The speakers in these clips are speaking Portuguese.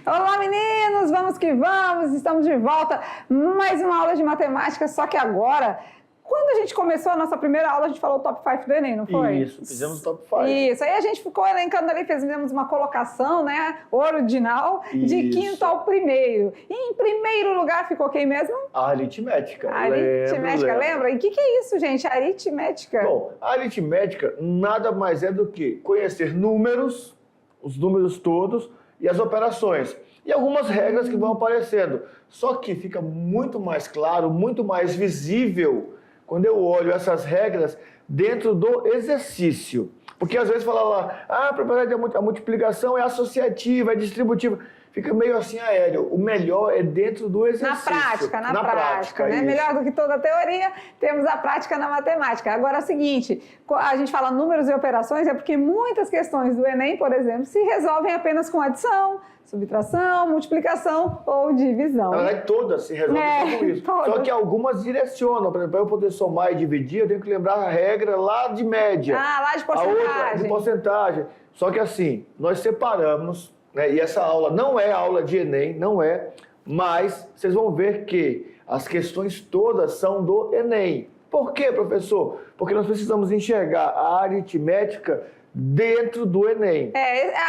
Olá, meninos! Vamos que vamos! Estamos de volta. Mais uma aula de matemática, só que agora... Quando a gente começou a nossa primeira aula, a gente falou o top 5 do Enem, não foi? Isso, fizemos o top 5. Isso, aí a gente ficou elencando ali, fizemos uma colocação, né, original, de quinto ao primeiro. E em primeiro lugar ficou quem mesmo? A aritmética. A aritmética, lembra? E o que é isso, gente? A aritmética? Bom, a aritmética nada mais é do que conhecer números, os números todos e as operações. E algumas regras que vão aparecendo. Só que fica muito mais claro, muito mais visível quando eu olho essas regras dentro do exercício. Porque às vezes fala lá, a propriedade da multiplicação é associativa, é distributiva. Fica meio assim aéreo. O melhor é dentro do exercício. Na prática, né? Melhor do que toda a teoria, temos a prática na matemática. Agora é o seguinte, a gente fala números e operações, é porque muitas questões do Enem, por exemplo, se resolvem apenas com adição, subtração, multiplicação ou divisão. Na verdade, todas se resolvem com isso. Todas. Só que algumas direcionam. Por exemplo, para eu poder somar e dividir, eu tenho que lembrar a regra lá de média. Ah, lá de porcentagem. A outra de porcentagem. Só que assim, nós separamos, né, e essa aula não é aula de Enem, não é, mas vocês vão ver que as questões todas são do Enem. Por quê, professor? Porque nós precisamos enxergar a aritmética dentro do Enem.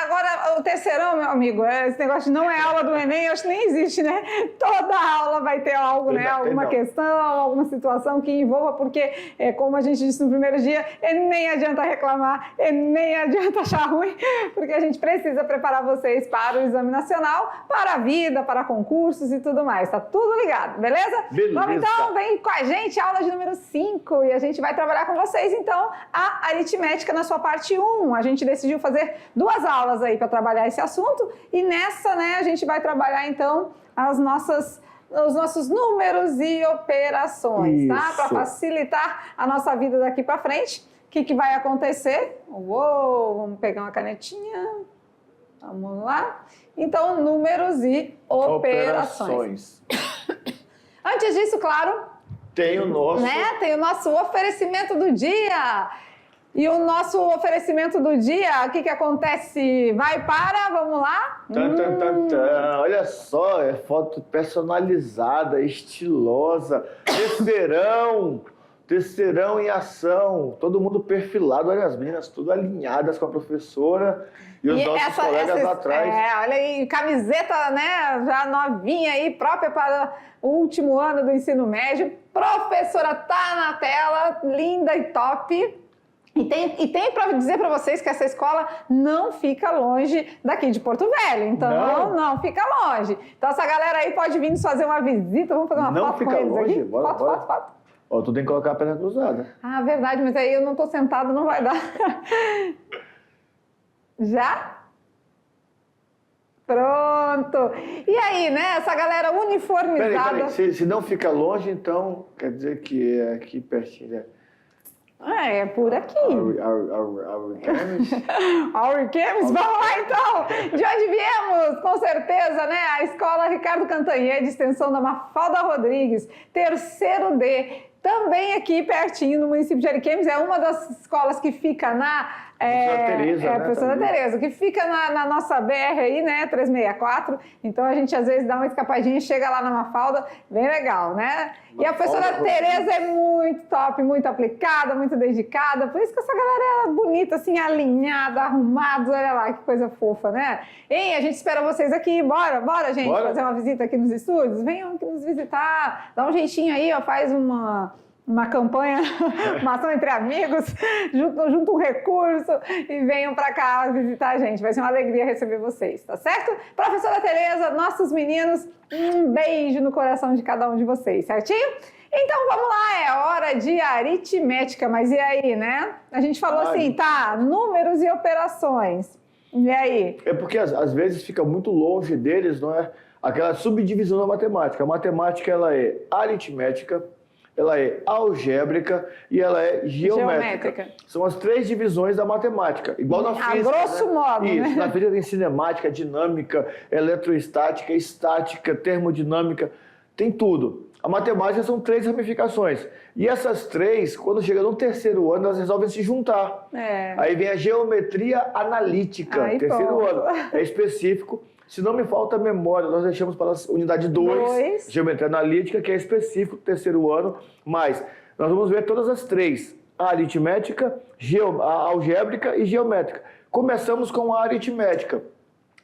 Agora o terceirão, meu amigo, esse negócio de não é aula do Enem, eu acho que nem existe, né? Toda aula vai ter algo, né? Alguma questão, alguma situação que envolva, porque, como a gente disse no primeiro dia, nem adianta reclamar, nem adianta achar ruim, porque a gente precisa preparar vocês para o Exame Nacional, para a vida, para concursos e tudo mais. Tá tudo ligado, beleza? Vamos então, vem com a gente, aula de número 5, e a gente vai trabalhar com vocês, então, a aritmética na sua parte 1. A gente decidiu fazer 2 aulas aí para trabalhar esse assunto e nessa, né, a gente vai trabalhar então os nossos números e operações, tá? Para facilitar a nossa vida daqui para frente. O que vai acontecer? Uou, vamos pegar uma canetinha. Vamos lá. Então, números e operações. Antes disso, claro, tem o nosso... Né? Tem o nosso oferecimento do dia. E o nosso oferecimento do dia, o que acontece? Vai para, vamos lá? Olha só, é foto personalizada, estilosa, terceirão em ação, todo mundo perfilado, olha as meninas tudo alinhadas com a professora e os nossos colegas atrás. Olha aí, camiseta, né, já novinha aí, própria para o último ano do ensino médio. Professora tá na tela, linda e top. E tem para dizer para vocês que essa escola não fica longe daqui de Porto Velho, então não fica longe. Então essa galera aí pode vir nos fazer uma visita, vamos fazer uma foto com eles aqui? Bora, foto. Ó, tu tem que colocar a perna cruzada. Ah, verdade, mas aí eu não tô sentado, não vai dar. Já? Pronto. E aí, né, essa galera uniformizada... Peraí, se não fica longe, então quer dizer que é aqui pertinho, né? É por aqui. Our Vamos lá então! De onde viemos? Com certeza, né? A Escola Ricardo Cantanhede, de extensão da Mafalda Rodrigues, terceiro D, também aqui pertinho no município de Ariquemes, é uma das escolas que fica na... Professora Tereza, que fica na nossa BR aí, né, 364, então a gente às vezes dá uma escapadinha e chega lá na Mafalda, bem legal, né? E a professora Tereza é muito top, muito aplicada, muito dedicada, por isso que essa galera é bonita, assim, alinhada, arrumados, olha lá, que coisa fofa, né? E a gente espera vocês aqui, bora gente, fazer uma visita aqui nos estúdios, venham aqui nos visitar, dá um jeitinho aí, ó, faz uma campanha, uma ação entre amigos, junta um recurso e venham para cá visitar a gente. Vai ser uma alegria receber vocês, tá certo? Professora Tereza, nossos meninos, um beijo no coração de cada um de vocês, certinho? Então vamos lá, é hora de aritmética, mas e aí, né? A gente falou assim, tá, números e operações. E aí? É porque às vezes fica muito longe deles, não é? Aquela subdivisão da matemática. A matemática, ela é aritmética, ela é algébrica e ela é geométrica. São as 3 divisões da matemática. Igual na física. A grosso modo, Isso. Né? Na física tem cinemática, dinâmica, eletroestática, estática, termodinâmica, tem tudo. A matemática são 3 ramificações. E essas 3, quando chega no terceiro ano, elas resolvem se juntar. Aí vem a geometria analítica, terceiro ano. É específico. Se não me falta memória, nós deixamos para a unidade 2, geometria analítica, que é específico do terceiro ano, mas nós vamos ver todas as três, a aritmética, a algébrica e geométrica. Começamos com a aritmética.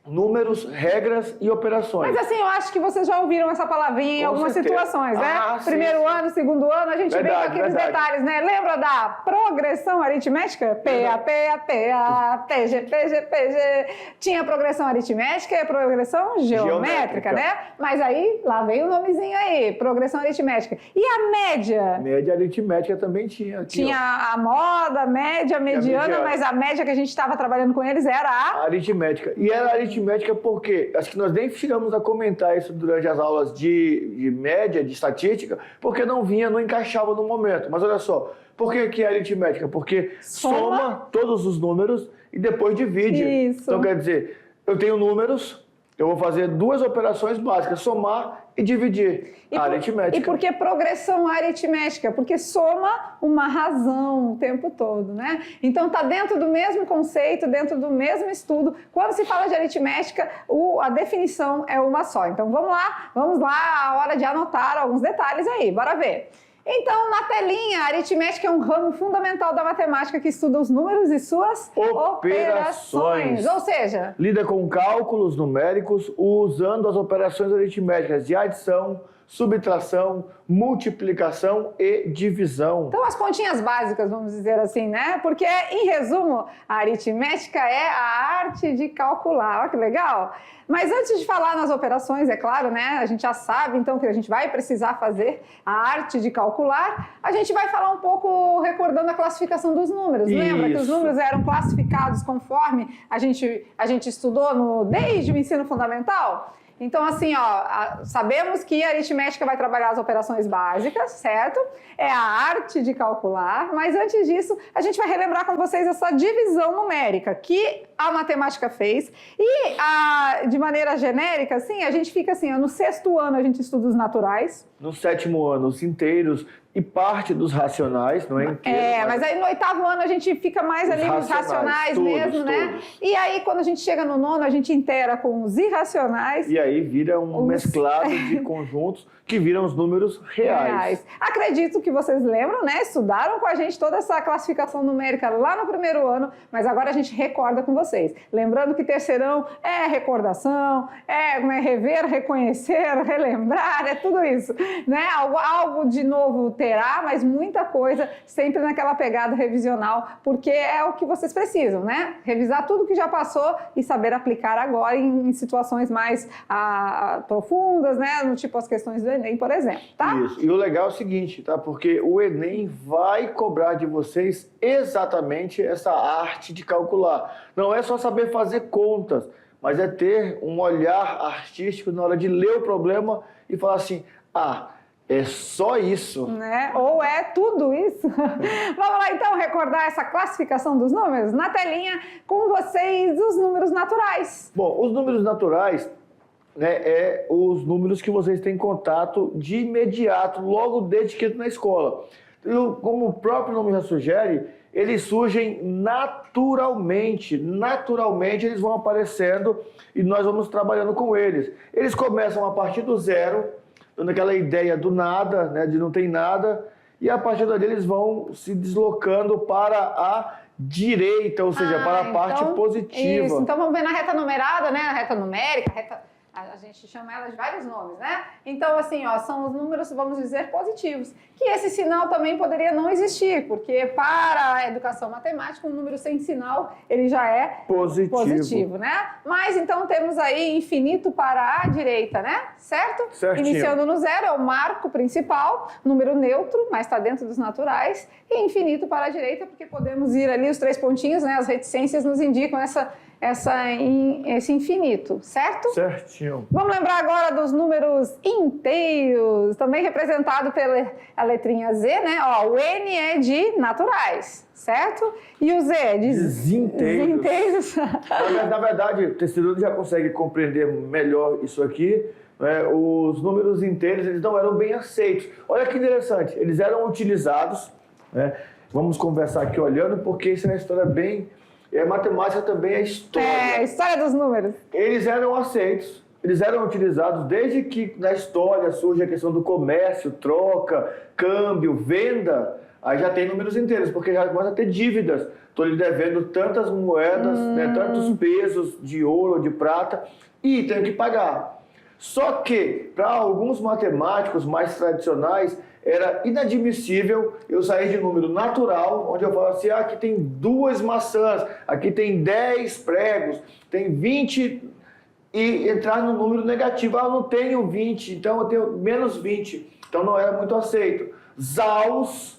Números, regras e operações. Mas assim, eu acho que vocês já ouviram essa palavrinha em algumas situações, né? Primeiro ano, segundo ano, a gente vem com aqueles detalhes, né? Lembra da progressão aritmética? PA, PA, PA, PG, PG, PG. Tinha progressão aritmética e a progressão geométrica, né? Mas aí, lá vem o nomezinho aí, progressão aritmética. E a média? Média aritmética também tinha. Aqui, tinha a moda, a média, mediana, mas a média que a gente estava trabalhando com eles era a aritmética. E era aritmética porque, acho que nós nem chegamos a comentar isso durante as aulas de média, de estatística, porque não encaixava no momento. Mas olha só, por que é aritmética? Porque soma todos os números e depois divide. Isso. Então quer dizer, eu tenho números, eu vou fazer duas operações básicas, somar e dividir. Aritmética. E por que progressão aritmética? Porque soma uma razão o tempo todo, né? Então está dentro do mesmo conceito, dentro do mesmo estudo. Quando se fala de aritmética, a definição é uma só. Então vamos lá, a hora de anotar alguns detalhes aí, bora ver. Então, na telinha, a aritmética é um ramo fundamental da matemática que estuda os números e suas operações. Ou seja, lida com cálculos numéricos usando as operações aritméticas de adição, subtração, multiplicação e divisão. Então, as continhas básicas, vamos dizer assim, né? Porque, em resumo, a aritmética é a arte de calcular. Olha que legal! Mas antes de falar nas operações, é claro, né? A gente já sabe, então, que a gente vai precisar fazer a arte de calcular. A gente vai falar um pouco recordando a classificação dos números. Isso. Lembra que os números eram classificados conforme a gente estudou desde o ensino fundamental? Então, assim, ó, sabemos que a aritmética vai trabalhar as operações básicas, certo? É a arte de calcular, mas antes disso, a gente vai relembrar com vocês essa divisão numérica que a matemática fez. E, de maneira genérica, assim, a gente fica assim, ó, no sexto ano a gente estuda os naturais. No sétimo ano, os inteiros e parte dos racionais, não é inteiro. Mas aí no oitavo ano a gente fica mais ali nos racionais mesmo, né? E aí quando a gente chega no nono, a gente inteira com os irracionais. E aí vira um mesclado de conjuntos que viram os números reais. Acredito que vocês lembram, né? Estudaram com a gente toda essa classificação numérica lá no primeiro ano, mas agora a gente recorda com vocês. Lembrando que terceirão é recordação, é rever, reconhecer, relembrar, é tudo isso, né? Algo de novo terá, mas muita coisa sempre naquela pegada revisional, porque é o que vocês precisam, né? Revisar tudo que já passou e saber aplicar agora em situações mais profundas, né? No tipo as questões do Enem, por exemplo, tá? Isso. E o legal é o seguinte, tá? Porque o Enem vai cobrar de vocês exatamente essa arte de calcular. Não é só saber fazer contas, mas é ter um olhar artístico na hora de ler o problema e falar assim, é só isso. Né? Ou é tudo isso. Vamos lá, então, recordar essa classificação dos números? Na telinha, com vocês, os números naturais. Bom, os números naturais, né, os números que vocês têm contato de imediato, logo desde que entram na escola. Então, como o próprio nome já sugere, eles surgem naturalmente. Naturalmente, eles vão aparecendo e nós vamos trabalhando com eles. Eles começam a partir do zero, dando aquela ideia do nada, né, de não tem nada, e a partir dali eles vão se deslocando para a direita, ou seja, para a parte positiva. Isso, então vamos ver na reta numerada, né, na reta numérica, a gente chama ela de vários nomes, né? Então, assim, ó, são os números, vamos dizer, positivos. Que esse sinal também poderia não existir, porque para a educação matemática, um número sem sinal, ele já é positivo, né? Mas, então, temos aí infinito para a direita, né? Certo? Certinho. Iniciando no zero, é o marco principal, número neutro, mas está dentro dos naturais, e infinito para a direita, porque podemos ir ali, os 3 pontinhos, né? As reticências nos indicam esse infinito, certo? Certinho. Vamos lembrar agora dos números inteiros, também representado pela letrinha Z, né? Ó, o N é de naturais, certo? E o Z é de desinteiros. Na verdade, o terceiro já consegue compreender melhor isso aqui. Né? Os números inteiros, eles não eram bem aceitos. Olha que interessante, eles eram utilizados, né? Vamos conversar aqui olhando, porque isso é uma história bem... E a matemática também é história. É, história dos números. Eles eram aceitos, eles eram utilizados desde que na história surge a questão do comércio, troca, câmbio, venda, aí já tem números inteiros, porque já começa a ter dívidas. Estou lhe devendo tantas moedas, né, tantos pesos de ouro, de prata, e tenho que pagar. Só que, para alguns matemáticos mais tradicionais, era inadmissível eu sair de número natural, onde eu falo assim, aqui tem 2 maçãs, aqui tem 10 pregos, tem 20, e entrar no número negativo. Eu não tenho 20, então eu tenho menos 20. Então não era muito aceito. Zaus,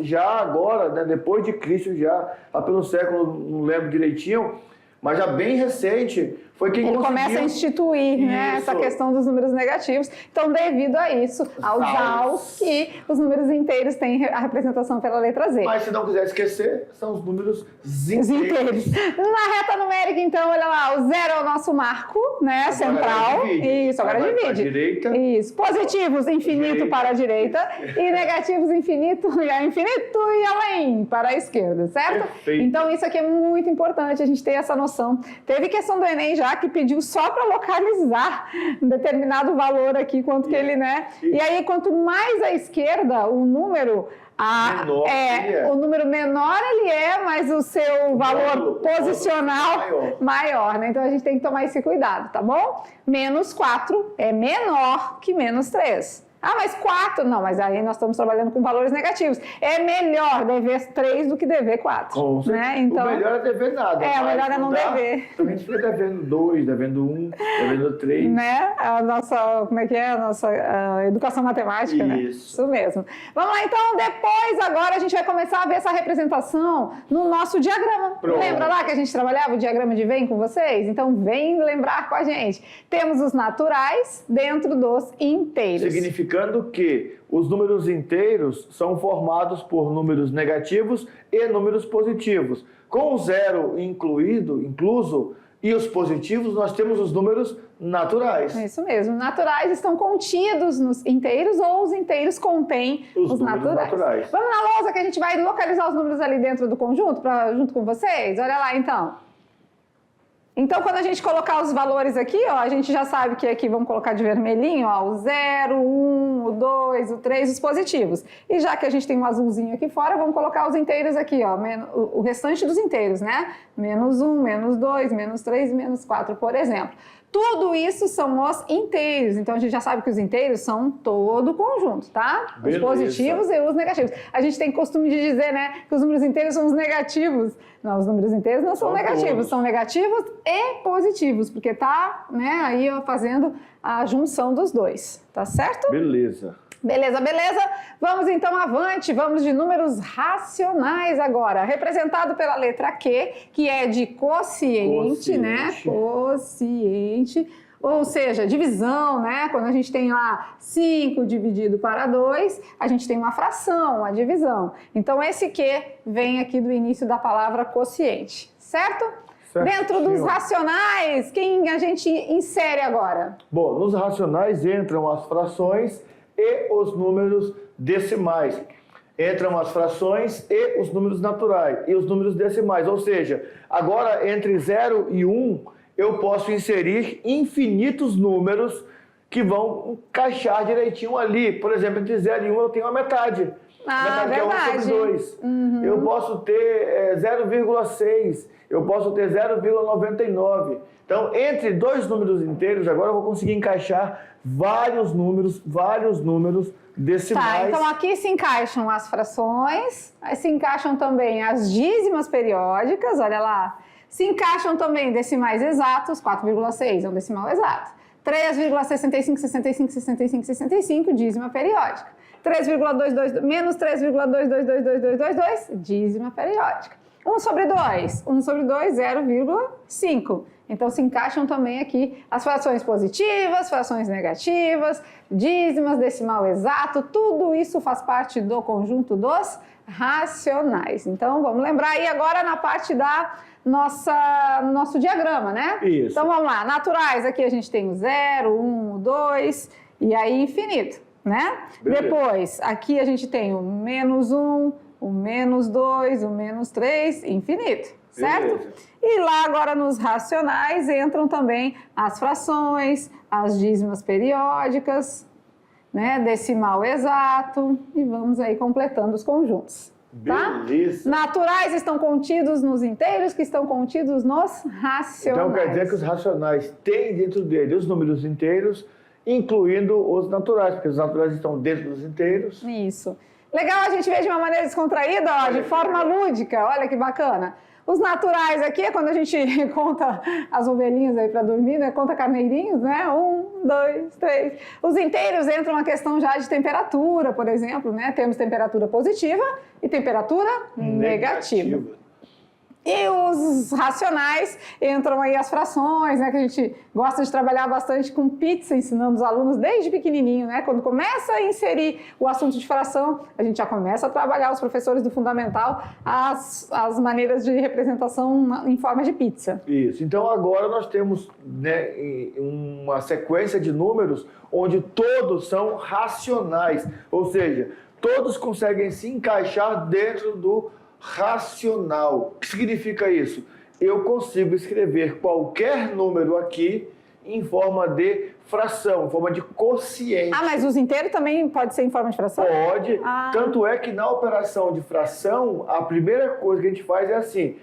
já agora, né, depois de Cristo, já lá pelo século, não lembro direitinho, mas já bem recente, foi quem conseguiu... Ele começa a instituir, né, essa questão dos números negativos. Então, devido a isso, aos Zaus, que os números inteiros têm a representação pela letra Z. Mas se não quiser esquecer, são os números inteiros. Na reta numérica, então, olha lá, o 0 é o nosso marco, né, agora central. Isso, agora divide. Para a direita. Isso. Positivos, infinito direita. Para a direita. E negativos, infinito e além, para a esquerda, certo? Perfeito. Então, isso aqui é muito importante, a gente ter essa noção. Teve questão do Enem já que pediu só para localizar um determinado valor aqui, quanto que ele, né? E aí, quanto mais à esquerda, o número... o número menor ele é, mas o seu valor posicional maior, né? Então a gente tem que tomar esse cuidado, tá bom? Menos 4 é menor que menos 3. Ah, mas 4? Não, mas aí nós estamos trabalhando com valores negativos. É melhor dever 3 do que dever 4. Né? Então, o melhor é dever nada. O melhor é não dever. Então a gente fica devendo 2, devendo 1, devendo 3. Né? A nossa, como é que é? A nossa educação matemática, né? Isso mesmo. Vamos lá, então, depois, agora, a gente vai começar a ver essa representação no nosso diagrama. Pronto. Lembra lá que a gente trabalhava o diagrama de Venn com vocês? Então, vem lembrar com a gente. Temos os naturais dentro dos inteiros. Significando que os números inteiros são formados por números negativos e números positivos. Com o 0 incluso, e os positivos, nós temos os números naturais. Isso mesmo. Naturais estão contidos nos inteiros ou os inteiros contêm os naturais. Vamos na lousa que a gente vai localizar os números ali dentro do conjunto, junto com vocês? Olha lá, então. Então, quando a gente colocar os valores aqui, ó, a gente já sabe que aqui vamos colocar de vermelhinho, ó, o 0, o 1, o 2, o 3, os positivos. E já que a gente tem um azulzinho aqui fora, vamos colocar os inteiros aqui, ó, o restante dos inteiros, né? Menos 1, menos 2, menos 3, menos 4, por exemplo. Tudo isso são os inteiros, então a gente já sabe que os inteiros são todo o conjunto, tá? Beleza. Os positivos e os negativos. A gente tem costume de dizer, né, que os números inteiros são os negativos. Não, os números inteiros não são negativos, todos. São negativos e positivos, porque tá, né, aí ó, fazendo a junção dos dois, tá certo? Beleza. Beleza, beleza? Vamos então avante, vamos de números racionais agora, representado pela letra Q, que é de quociente, né? Quociente, ou seja, divisão, né? Quando a gente tem lá 5 dividido para 2, a gente tem uma fração, uma divisão. Então esse Q vem aqui do início da palavra quociente, certo? Dentro dos racionais, quem a gente insere agora? Bom, nos racionais entram as frações e os números decimais. Entram as frações e os números naturais, e os números decimais. Ou seja, agora entre 0 e 1, eu posso inserir infinitos números que vão encaixar direitinho ali. Por exemplo, entre 0 e 1 eu tenho a metade. Metade verdade. É 1 sobre 2. Eu posso ter 0,6. Eu posso ter 0,99. Então, entre dois números inteiros, agora eu vou conseguir encaixar vários números decimais. Tá, então aqui se encaixam as frações, se encaixam também as dízimas periódicas, olha lá. Se encaixam também decimais exatos, 4,6 é um decimal exato. 3,65, dízima periódica. 3,22, menos 3,22222222, dízima periódica. 1 sobre 2, 0,5. Então, se encaixam também aqui as frações positivas, frações negativas, dízimas, decimal exato, tudo isso faz parte do conjunto dos racionais. Então, vamos lembrar aí agora na parte da nosso diagrama, né? Isso. Então, vamos lá. Naturais, aqui a gente tem o 0, 1, o 2 e aí infinito, né? Beleza. Depois, aqui a gente tem o menos 1, o menos 2, o menos 3, infinito, certo? Beleza. E lá agora nos racionais entram também as frações, as dízimas periódicas, né, decimal exato, e vamos aí completando os conjuntos. Tá? Beleza. Naturais estão contidos nos inteiros, que estão contidos nos racionais. Então quer dizer que os racionais têm dentro dele os números inteiros, incluindo os naturais, porque os naturais estão dentro dos inteiros. Isso. Legal a gente ver de uma maneira descontraída, ó, de forma lúdica, olha que bacana. Os naturais aqui é quando a gente conta as ovelhinhas aí para dormir, né? Conta carneirinhos, né? 1, 2, 3. Os inteiros entram uma questão já de temperatura, por exemplo, né? Temos temperatura positiva e temperatura negativa. E os racionais entram aí as frações, né? Que a gente gosta de trabalhar bastante com pizza, ensinando os alunos desde pequenininho, né? Quando começa a inserir o assunto de fração, a gente já começa a trabalhar, os professores do fundamental, as maneiras de representação em forma de pizza. Isso. Então agora nós temos, né, uma sequência de números onde todos são racionais, ou seja, todos conseguem se encaixar dentro do racional. O que significa isso? Eu consigo escrever qualquer número aqui em forma de fração, em forma de quociente. Ah, mas os inteiros também pode ser em forma de fração? Pode. Tanto é que na operação de fração, a primeira coisa que a gente faz é assim: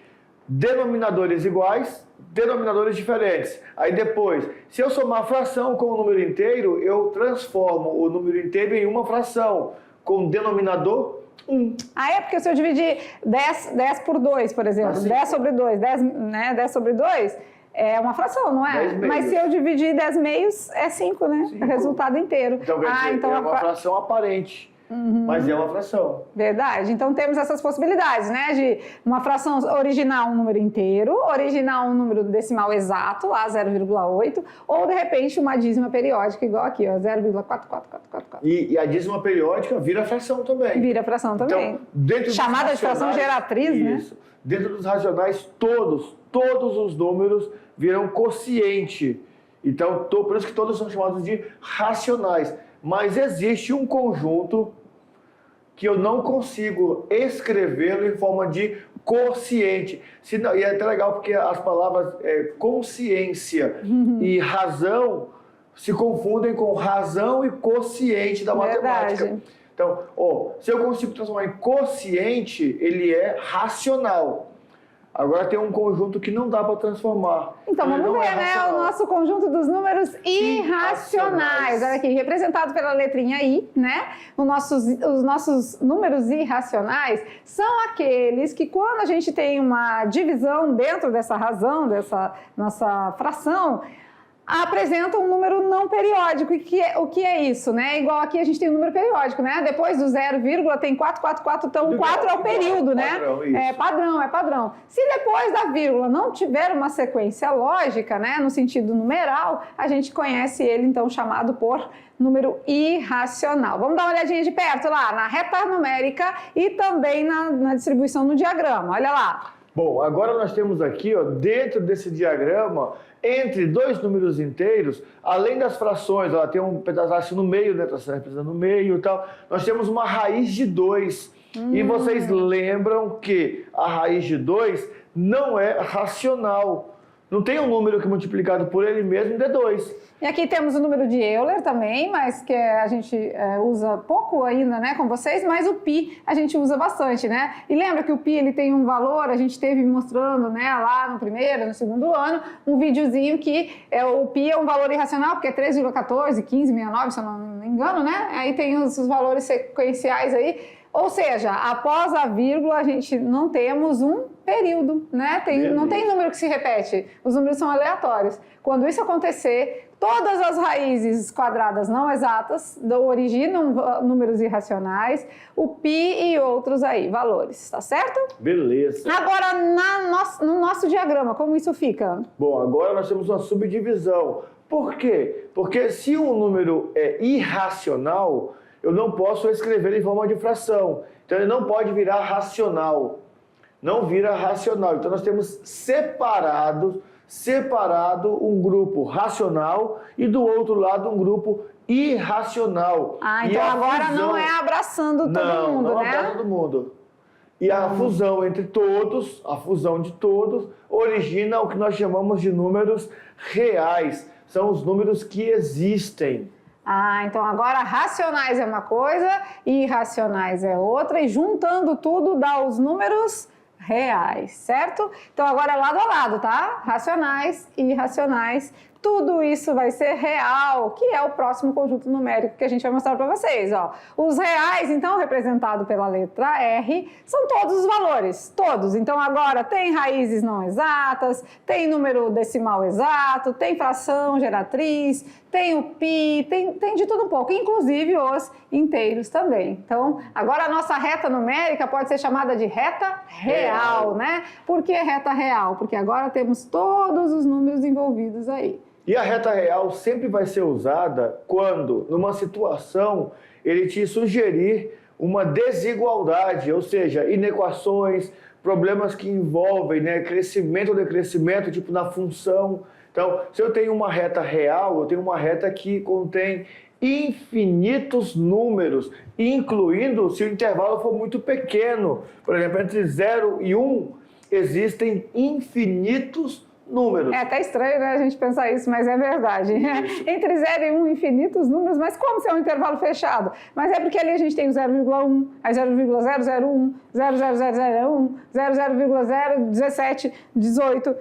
denominadores iguais, denominadores diferentes. Aí depois, se eu somar a fração com o número inteiro, eu transformo o número inteiro em uma fração com denominador 1. Ah, é? Porque se eu dividir 10 por 2, por exemplo, Assim. 10 sobre 2, 10, né? 10 sobre 2 é uma fração, não é? 10 meios. Mas se eu dividir 10 meios, é 5, né? 5. É resultado inteiro. Então quer dizer, então é uma fração aparente, mas é uma fração. Verdade. Então temos essas possibilidades, né? De uma fração original um número inteiro, original um número decimal exato, lá 0,8, ou de repente uma dízima periódica, igual aqui, ó, 0,44444. E a dízima periódica vira fração também. Vira fração também. Então, dentro dos chamada de fração racionais, geratriz, né? isso. Dentro dos racionais, todos os números viram quociente. Então, por isso que todos são chamados de racionais. Mas existe um conjunto que eu não consigo escrevê-lo em forma de quociente. E é até legal porque as palavras consciência e razão se confundem com razão e quociente da matemática. Verdade. Então, se eu consigo transformar em quociente, ele é racional. Agora tem um conjunto que não dá para transformar. Então vamos ver, né? O nosso conjunto dos números irracionais. Olha aqui, representado pela letrinha I, né? Os nossos números irracionais são aqueles que, quando a gente tem uma divisão dentro dessa razão, dessa nossa fração, apresenta um número não periódico. O que é isso, né? Igual aqui a gente tem um número periódico, né? Depois do 0, tem 4, então o 4 é o período, né? Padrão, É padrão. Se depois da vírgula não tiver uma sequência lógica, né? No sentido numeral, a gente conhece ele, então, chamado por número irracional. Vamos dar uma olhadinha de perto lá, na reta numérica e também na distribuição no diagrama. Olha lá. Bom, agora nós temos aqui, dentro desse diagrama, entre dois números inteiros, além das frações, tem um pedaço no meio, né, está representando no meio e tal, nós temos uma raiz de 2. E vocês lembram que a raiz de 2 não é racional. Não tem um número que multiplicado por ele mesmo dê 2. E aqui temos o número de Euler também, mas que a gente usa pouco ainda, né, com vocês, mas o pi a gente usa bastante, né? E lembra que o pi ele tem um valor, a gente teve mostrando, né, lá no primeiro, no segundo ano, um videozinho que o pi é um valor irracional, porque é 3,14, 1569, se eu não me engano, né? Aí tem os valores sequenciais aí. Ou seja, após a vírgula, a gente não temos um período, né? Não tem número que se repete, os números são aleatórios. Quando isso acontecer, todas as raízes quadradas não exatas originam números irracionais, o pi e outros aí, valores, tá certo? Beleza. Agora, no nosso diagrama, como isso fica? Bom, agora nós temos uma subdivisão. Por quê? Porque se um número é irracional, eu não posso escrever em forma de fração. Então, ele não pode virar racional. Não vira racional. Então, nós temos separado um grupo racional e do outro lado um grupo irracional. Então agora não é abraçando todo mundo, não né? abraça todo mundo. E a fusão entre todos, a fusão de todos, origina o que nós chamamos de números reais. São os números que existem. Ah, então agora racionais é uma coisa e irracionais é outra, e juntando tudo dá os números reais, certo? Então agora é lado a lado, tá? Racionais e irracionais. Tudo isso vai ser real, que é o próximo conjunto numérico que a gente vai mostrar para vocês, ó. Os reais, então, representado pela letra R, são todos os valores, todos. Então, agora tem raízes não exatas, tem número decimal exato, tem fração geratriz, tem o pi, tem de tudo um pouco, inclusive os inteiros também. Então, agora a nossa reta numérica pode ser chamada de reta real, né? Por que reta real? Porque agora temos todos os números envolvidos aí. E a reta real sempre vai ser usada quando, numa situação, ele te sugerir uma desigualdade, ou seja, inequações, problemas que envolvem, né, crescimento ou decrescimento, tipo na função. Então, se eu tenho uma reta real, eu tenho uma reta que contém infinitos números, incluindo se o intervalo for muito pequeno. Por exemplo, entre 0 e 1 existem infinitos números. É até estranho, né, a gente pensar isso, mas é verdade. Entre 0 e 1, infinitos números, mas como se é um intervalo fechado? Mas é porque ali a gente tem o 0,1, aí 0,001, 0,0001, 00,017, 18.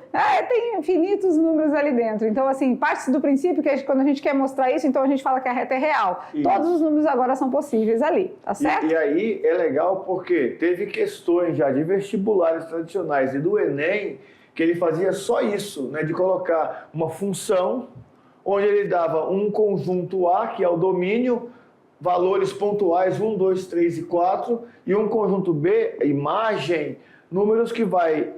Tem infinitos números ali dentro. Então, assim, parte do princípio que quando a gente quer mostrar isso, então a gente fala que a reta é real. Isso. Todos os números agora são possíveis ali, tá certo? E aí é legal porque teve questões já de vestibulares tradicionais e do Enem que ele fazia só isso, né, de colocar uma função onde ele dava um conjunto A, que é o domínio, valores pontuais 1, 2, 3 e 4, e um conjunto B, imagem, números que vai,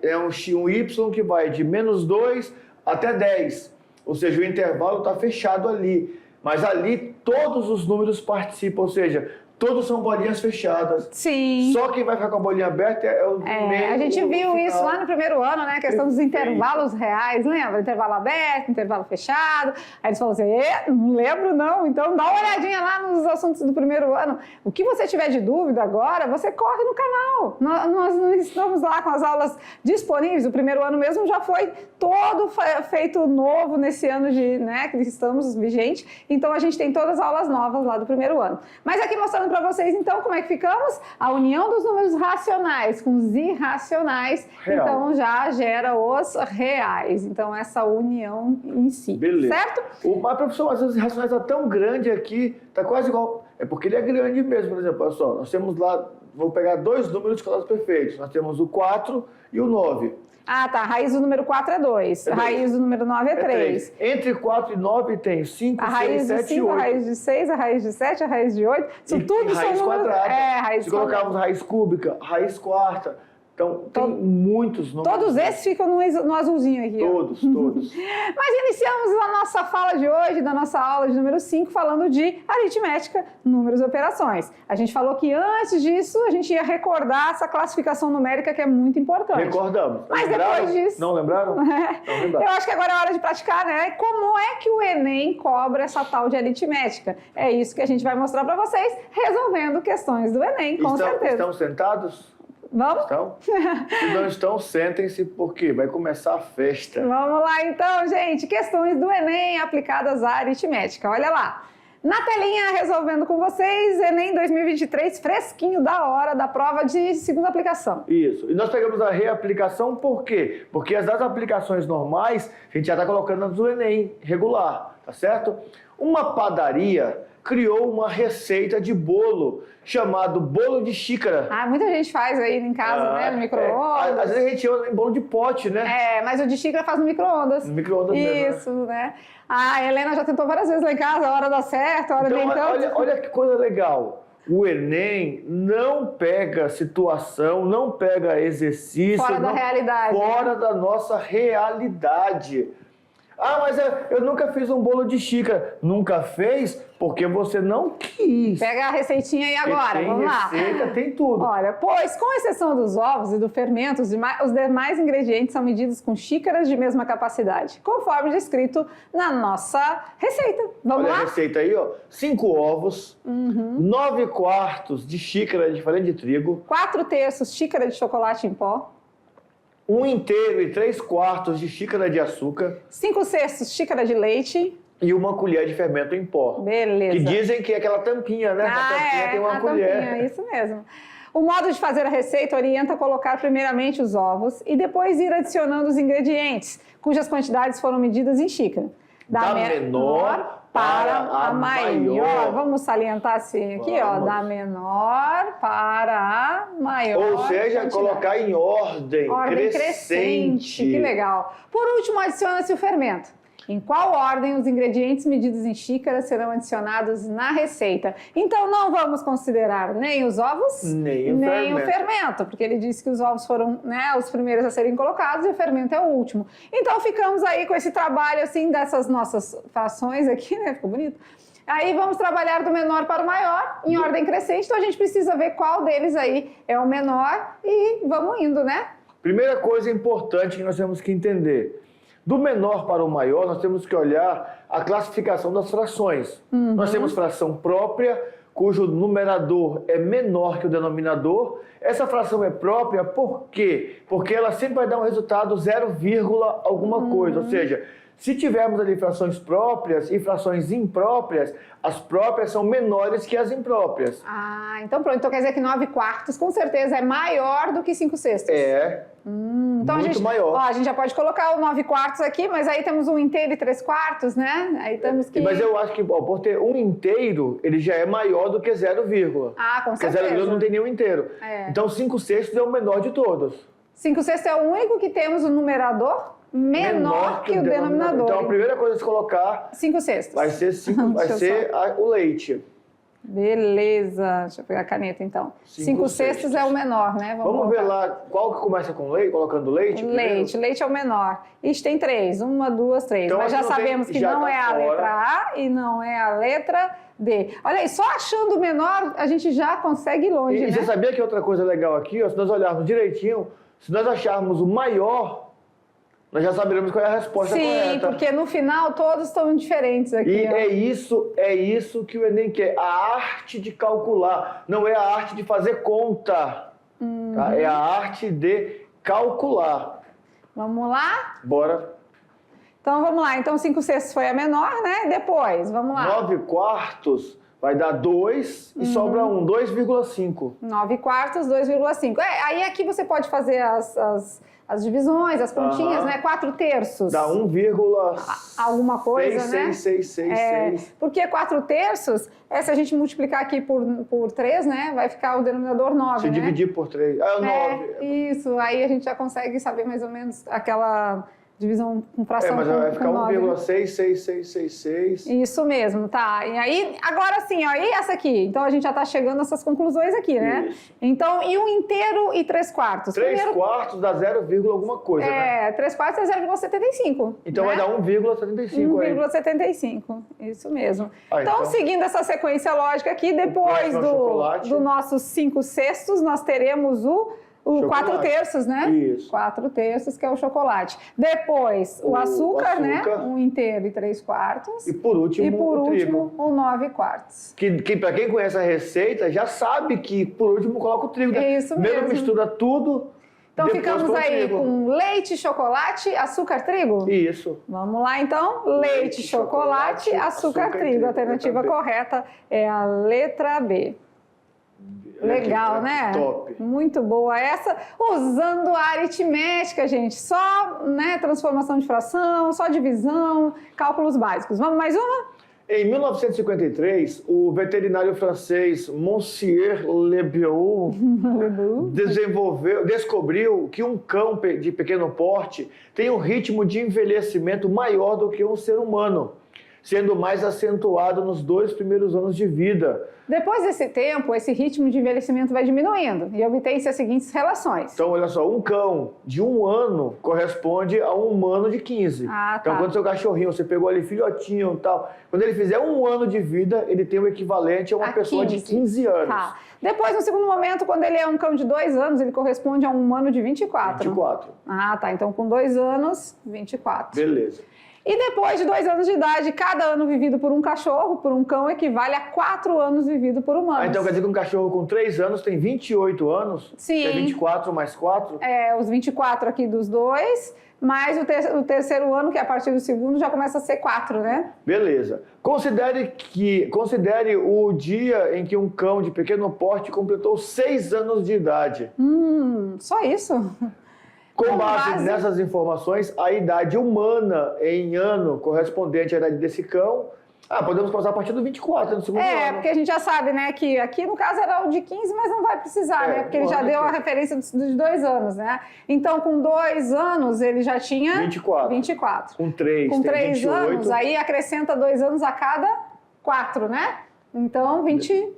um Y que vai de -2 até 10, ou seja, o intervalo está fechado ali, mas ali todos os números participam, ou seja, todos são bolinhas fechadas. Sim. Só quem vai ficar com a bolinha aberta é o meio. A gente viu isso lá no primeiro ano, né? A questão dos intervalos reais, lembra? Intervalo aberto, intervalo fechado. Aí eles falaram assim, não lembro não. Então dá uma olhadinha lá nos assuntos do primeiro ano. O que você tiver de dúvida agora, você corre no canal. Nós estamos lá com as aulas disponíveis. O primeiro ano mesmo já foi todo feito novo nesse ano né, que estamos vigente. Então a gente tem todas as aulas novas lá do primeiro ano. Mas aqui mostrando para vocês, então, como é que ficamos? A união dos números racionais com os irracionais, real. Então já gera os reais. Então, essa união em si. Beleza. Certo? Mas, professor, mas os irracionais está tão grande aqui, está quase igual. É porque ele é grande mesmo, por exemplo, olha só, nós temos lá, vou pegar dois números escalados perfeitos. Nós temos o 4 e o 9. Ah, tá. A raiz do número 4 é 2. A raiz do número 9 é 3. Entre 4 e 9 tem 5, 6, 7 e 8. A raiz de 5, a raiz de 6, a raiz de 7, a raiz de 8. Isso tudo são raiz quadrada. Raiz Se colocarmos raiz cúbica, raiz quarta. Então, tem muitos números. Todos esses ficam no azulzinho aqui. Todos. Mas iniciamos a nossa fala de hoje, da nossa aula de número 5, falando de aritmética, números e operações. A gente falou que antes disso, a gente ia recordar essa classificação numérica que é muito importante. Recordamos. Mas depois disso... Não lembraram? Não lembraram. Eu acho que agora é hora de praticar, né? Como é que o Enem cobra essa tal de aritmética? É isso que a gente vai mostrar para vocês, resolvendo questões do Enem, com certeza. Estão sentados? Vamos? Estão? Se não estão, sentem-se, porque vai começar a festa. Vamos lá então, gente. Questões do Enem aplicadas à aritmética. Olha lá. Na telinha, resolvendo com vocês, Enem 2023, fresquinho da hora da prova de segunda aplicação. Isso. E nós pegamos a reaplicação por quê? Porque as das aplicações normais, a gente já está colocando as do Enem regular, tá certo? Uma padaria criou uma receita de bolo chamado bolo de xícara. Ah, muita gente faz aí em casa, né? No micro-ondas. Às vezes a gente usa em bolo de pote, né? Mas o de xícara faz no micro-ondas. No micro-ondas mesmo. Isso, né? A Helena já tentou várias vezes lá em casa, a hora dá certo, a hora nem tanto. Olha que coisa legal. O Enem não pega situação, não pega exercício. Fora da realidade. Fora da nossa realidade. Ah, mas eu nunca fiz um bolo de xícara. Nunca fez porque você não quis. Pega a receitinha aí agora, tem vamos lá. receita, tem tudo. Olha, pois, com exceção dos ovos e do fermento, os demais ingredientes são medidos com xícaras de mesma capacidade, conforme descrito na nossa receita. Vamos Olha lá? a receita aí, ó. 5 ovos, 9 quartos de xícara de farinha de trigo, 4/3 xícara de chocolate em pó, 1 inteiro e 3 quartos de xícara de açúcar 5/6 xícara de leite. e 1 colher de fermento em pó. Beleza. Que dizem que é aquela tampinha, né? A tampinha tem uma a colher. tampinha, isso mesmo. O modo de fazer a receita orienta a colocar primeiramente os ovos e depois ir adicionando os ingredientes, cujas quantidades foram medidas em xícara. Da menor para a maior. Vamos salientar assim aqui, ó. Vamos. Da menor para a maior. Ou seja, quantidade. colocar em ordem crescente. Que legal. Por último, adiciona-se o fermento. Em qual ordem os ingredientes medidos em xícaras serão adicionados na receita? Então, não vamos considerar nem os ovos, Nem o o fermento, porque ele disse que os ovos foram, né, os primeiros a serem colocados e o fermento é o último. Então, ficamos aí com esse trabalho, assim, dessas nossas frações aqui, né? Ficou bonito? Aí vamos trabalhar do menor para o maior, em ordem crescente. Então, a gente precisa ver qual deles aí é o menor e vamos indo, né? Primeira coisa importante que nós temos que entender. Do menor para o maior, nós temos que olhar a classificação das frações. Nós temos fração própria, cujo numerador é menor que o denominador. Essa fração é própria por quê? Porque ela sempre vai dar um resultado 0, alguma coisa. Ou seja, se tivermos ali frações próprias e frações impróprias, as próprias são menores que as impróprias. Ah, então pronto. Então quer dizer que 9/4 com certeza é maior do que 5/6. Então muito maior. Ó, a gente já pode colocar o 9/4 aqui, mas aí temos 1 inteiro e 3/4, né? Aí temos que... Mas eu acho que ó, por ter 1 inteiro, ele já é maior do que 0, Ah, com porque certeza. 0 não tem nenhum inteiro. É. Então 5/6 é o menor de todos. 5/6 é o único que temos o numerador menor que o denominador. Então a primeira coisa a se colocar 5/6. vai ser, o leite. Beleza. Deixa eu pegar a caneta então. 5/6 é o menor, né? Vamos ver lá qual que começa com leite, colocando leite? Leite é o menor. Ixi, tem 3. 1, 2, 3. Então, mas já não tem- sabemos que já não tá é a fora. letra A e não é a letra D. Olha aí, só achando o menor, a gente já consegue ir longe, E né? você sabia que outra coisa legal aqui, ó, se nós olharmos direitinho, se nós acharmos o maior, nós já saberemos qual é a resposta Sim, correta. porque no final todos estão diferentes aqui. E ó. é isso que o Enem quer, a arte de calcular, não é a arte de fazer conta, tá? É a arte de calcular. Vamos lá? Bora. Então vamos lá. Então 5/6 foi a menor, né? Depois, vamos lá. 9/4 vai dar 2 e sobra 1, 2,5. 9/4, 2,5. Aí aqui você pode fazer as divisões, as pontinhas, né? 4/3. Dá 1, alguma coisa, né? 6. Porque 4/3, se a gente multiplicar aqui por 3, né? Vai ficar o denominador 9, Se né? dividir por 3. Ah, 9. Isso, aí a gente já consegue saber mais ou menos aquela divisão com fração Mas com, vai ficar com 9, né? 1,66666. Isso mesmo, tá. E aí, agora sim, ó, e essa aqui? Então a gente já tá chegando nessas conclusões aqui, né? Isso. Então, e 1 inteiro e 3/4? 3/4 dá 0, alguma coisa, né? 3/4 é 0,75. Então né? vai dar 1,75 aí. 1,75, isso mesmo. Ah, então, então- seguindo essa sequência lógica aqui, depois próximo é o chocolate. do nossos 5/6, nós teremos o Chocolate. 4/3, né? Isso. 4/3, que é o chocolate. Depois, o açúcar, né? açúcar. 1 inteiro e 3/4. E por último, E por o trigo. último, o 9/4. Que para quem conhece a receita, já sabe que por último coloca o trigo. Né? É isso Primeiro mesmo. mistura tudo, Então, depois ficamos põe o aí trigo. com leite, chocolate, açúcar, trigo? Isso. Vamos lá, então. Leite, chocolate, açúcar, trigo. A alternativa letra B. correta é a letra B. Legal, né? Top. Muito boa essa. Usando a aritmética, gente. Só, né, transformação de fração, só divisão, cálculos básicos. Vamos mais uma? Em 1953, o veterinário francês Monsieur Lebeau descobriu que um cão de pequeno porte tem um ritmo de envelhecimento maior do que um ser humano. sendo mais acentuado nos 2 primeiros anos de vida. Depois desse tempo, esse ritmo de envelhecimento vai diminuindo e obtém-se as seguintes relações. Então, olha só, um cão de 1 ano corresponde a um humano de 15. Ah, Então, tá. quando seu cachorrinho, você pegou ali filhotinho e tal, quando ele fizer 1 ano de vida, ele tem o equivalente a uma pessoa de 15 anos. Tá. Depois, no segundo momento, quando ele é um cão de 2 anos, ele corresponde a um humano de 24. 24. Ah, tá. Então, com 2 anos, 24. Beleza. E depois de 2 anos de idade, cada ano vivido por um cachorro, por um cão, equivale a 4 anos vivido por humanos. Ah, então quer dizer que um cachorro com 3 anos tem 28 anos? Sim. Que é 24 mais 4? É, os 24 aqui dos 2, mais o terceiro ano, que é a partir do segundo, já começa a ser 4, né? Beleza. Considere o dia em que um cão de pequeno porte completou 6 anos de idade. Só isso? Com base nessas informações, a idade humana em ano correspondente à idade desse cão, podemos começar a partir do 24, no segundo ano. Porque a gente já sabe, né, que aqui no caso era o de 15, mas não vai precisar, né? Porque ele já deu a referência dos 2 anos, né? Então, com 2 anos, ele já tinha 24. Com 3, com tem 3 28. anos, aí acrescenta 2 anos a cada 4, né? Então, 20...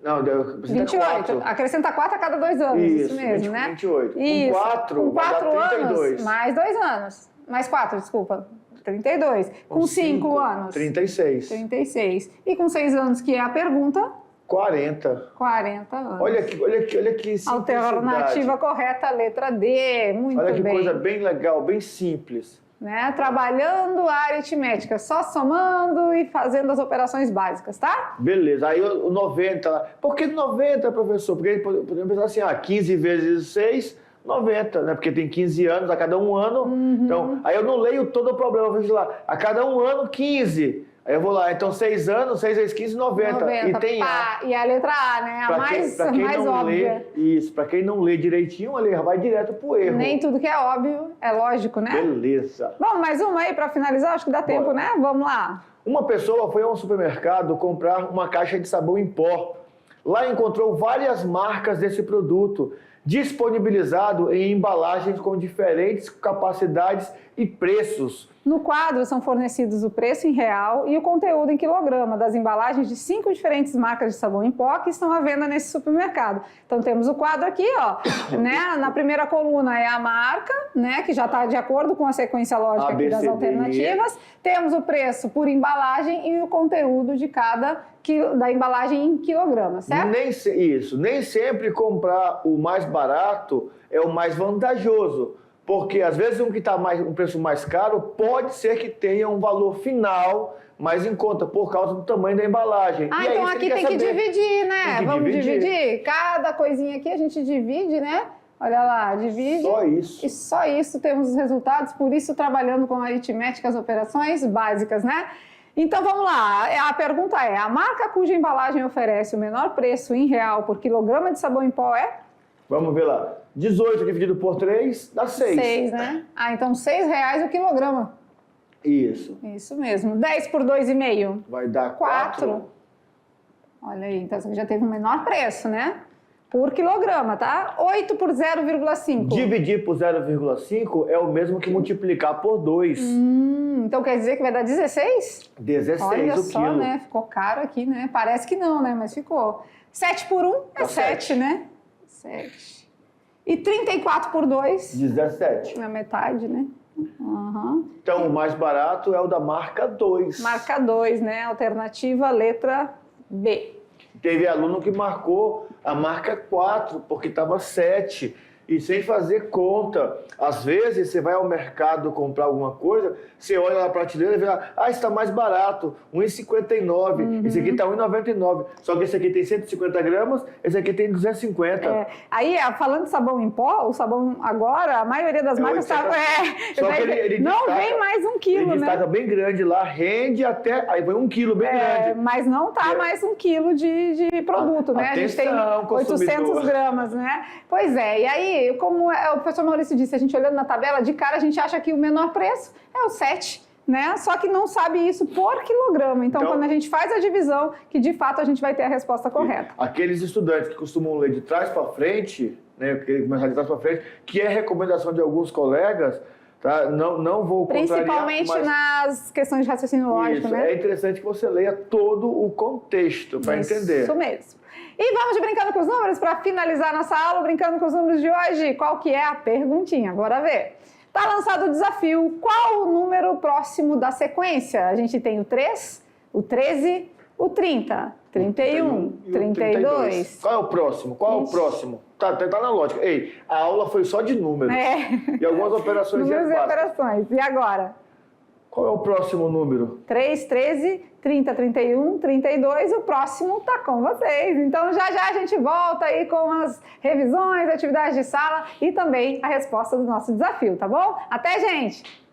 Não, deu 28. 4. Acrescenta 4 a cada 2 anos, isso mesmo, 20, né? 28. Isso. Com 4 anos, mais 2 anos. Mais 4, desculpa. 32. Com 5 anos. 36. 36. E com 6 anos, que é a pergunta? 40. 40 anos. Olha que simplicidade. Alternativa correta, letra D. Muito bem. Olha que coisa bem legal, bem simples. Né? Trabalhando a aritmética, só somando e fazendo as operações básicas, tá? Beleza, aí o 90, por que 90, professor? Porque podemos pensar assim, 15 vezes 6, 90, né? Porque tem 15 anos a cada 1 ano, então, aí eu não leio todo o problema, eu vejo lá, a cada 1 ano, 15, aí eu vou lá, então 6 anos, 6 vezes 15, 90, e tem A. E a letra A, né? A mais óbvia. Isso, para quem não lê direitinho, ele vai direto pro erro. Nem tudo que é óbvio é lógico, né? Beleza. Bom, mais uma aí para finalizar, acho que dá tempo, né? Vamos lá. Uma pessoa foi a um supermercado comprar uma caixa de sabão em pó. Lá encontrou várias marcas desse produto, disponibilizado em embalagens com diferentes capacidades e preços. No quadro são fornecidos o preço em real e o conteúdo em quilograma das embalagens de 5 diferentes marcas de sabão em pó que estão à venda nesse supermercado. Então temos o quadro aqui, ó, né? Na primeira coluna é a marca, né? Que já está de acordo com a sequência lógica aqui das alternativas. Temos o preço por embalagem e o conteúdo de da embalagem em quilogramas, certo? Nem sempre comprar o mais barato é o mais vantajoso. Porque, às vezes, um que está um preço mais caro pode ser que tenha um valor final mais em conta, por causa do tamanho da embalagem. E então aqui tem que dividir, né? Vamos dividir. Cada coisinha aqui a gente divide, né? Olha lá, divide. Só isso. E só isso temos os resultados, por isso trabalhando com aritmética, as operações básicas, né? Então vamos lá, a pergunta é, a marca cuja embalagem oferece o menor preço em real por quilograma de sabão em pó é? Vamos ver lá. 18 dividido por 3 dá 6. 6, né? Então R$6 o quilograma. Isso. Isso mesmo. 10 por 2,5? Vai dar 4. Olha aí, então você já teve um menor preço, né? Por quilograma, tá? 8 por 0,5. Dividir por 0,5 é o mesmo que multiplicar por 2. Então quer dizer que vai dar 16? 16 Olha o só, quilo. né? Ficou caro aqui, né? Parece que não, né? Mas ficou. 7 por 1 é 7, né? 7. E 34 por 2? 17. Na metade, né? Então, o mais barato é o da marca 2. Marca 2, né? Alternativa, letra B. Teve aluno que marcou a marca 4, porque estava 7. E sem fazer conta. Às vezes, você vai ao mercado comprar alguma coisa, você olha na prateleira e vê lá, está mais barato, R$1,59. Esse aqui está R$1,99. Só que esse aqui tem 150 gramas, esse aqui tem 250. Aí, falando de sabão em pó, o sabão agora, a maioria das marcas Só que ele não destaca, vem mais 1 quilo, ele né? destaca bem grande lá, rende até, aí vai 1 quilo bem grande. Mas não tá mais 1 quilo de produto, né? A gente tem 800 gramas, né? Pois é, e aí, como o professor Maurício disse, a gente olhando na tabela, de cara a gente acha que o menor preço é o 7, né? Só que não sabe isso por quilograma. Então, quando a gente faz a divisão, que de fato a gente vai ter a resposta correta. Aqueles estudantes que costumam ler de trás para frente, né, que começar de trás para frente, que é recomendação de alguns colegas, Tá? Não vou contrariar, Principalmente mas... nas questões de raciocínio lógico, Isso, né? é interessante que você leia todo o contexto para entender. Isso mesmo. E vamos de Brincando com os Números para finalizar nossa aula. Brincando com os Números de hoje, qual que é a perguntinha? Bora ver. Tá lançado o desafio. Qual o número próximo da sequência? A gente tem o 3, o 13, o 30, 31, 32. Qual é o próximo? Qual é o próximo? Tá na lógica. Ei, a aula foi só de números. E algumas operações números e básicas. operações. E agora? Qual é o próximo número? 3, 13, 30, 31, 32. O próximo tá com vocês. Então já a gente volta aí com as revisões, atividades de sala e também a resposta do nosso desafio, tá bom? Até, gente!